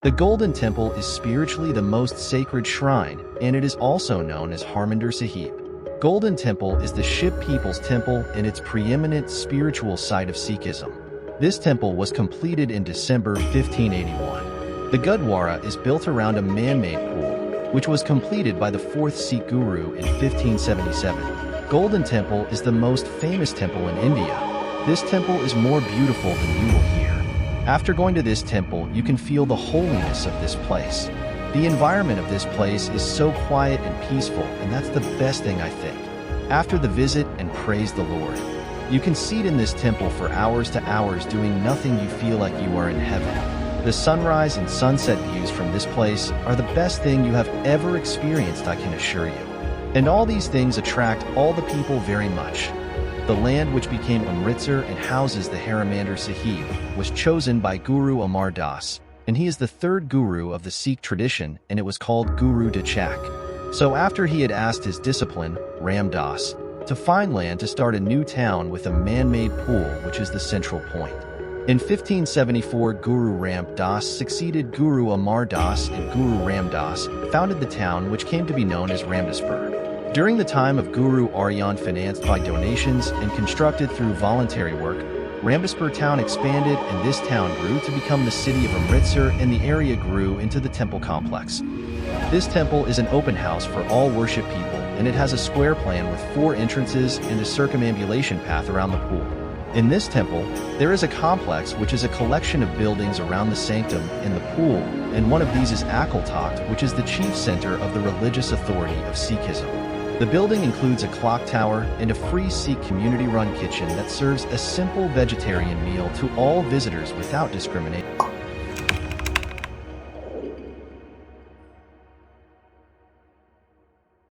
The Golden Temple is spiritually the most sacred shrine, and it is also known as Harmandir Sahib. Golden Temple is the Sikh people's temple and its preeminent spiritual site of Sikhism. This temple was completed in December 1581. The Gurdwara is built around a man-made pool, which was completed by the 4th Sikh Guru in 1577. Golden Temple is the most famous temple in India. This temple is more beautiful than you will hear. After going to this temple, you can feel the holiness of this place. The environment of this place is so quiet and peaceful, and that's the best thing I think. After the visit, and praise the Lord. You can sit in this temple for hours to hours doing nothing. You feel like you are in heaven. The sunrise and sunset views from this place are the best thing you have ever experienced, I can assure you. And all these things attract all the people very much. The land which became Amritsar and houses the Harmandir Sahib was chosen by Guru Amar Das, and he is the 3rd Guru of the Sikh tradition, and it was called Guru de Chak. So after he had asked his discipline, Ram Das, to find land to start a new town with a man-made pool, which is the central point. In 1574, Guru Ram Das succeeded Guru Amar Das, and Guru Ram Das founded the town which came to be known as Ramdaspur. During the time of Guru Arjan, financed by donations and constructed through voluntary work, Ramdaspur town expanded, and this town grew to become the city of Amritsar, and the area grew into the temple complex. This temple is an open house for all worship people, and it has a square plan with 4 entrances and a circumambulation path around the pool. In this temple, there is a complex which is a collection of buildings around the sanctum and the pool, and one of these is Akal Takht, which is the chief center of the religious authority of Sikhism. The building includes a clock tower and a free Sikh community-run kitchen that serves a simple vegetarian meal to all visitors without discrimination.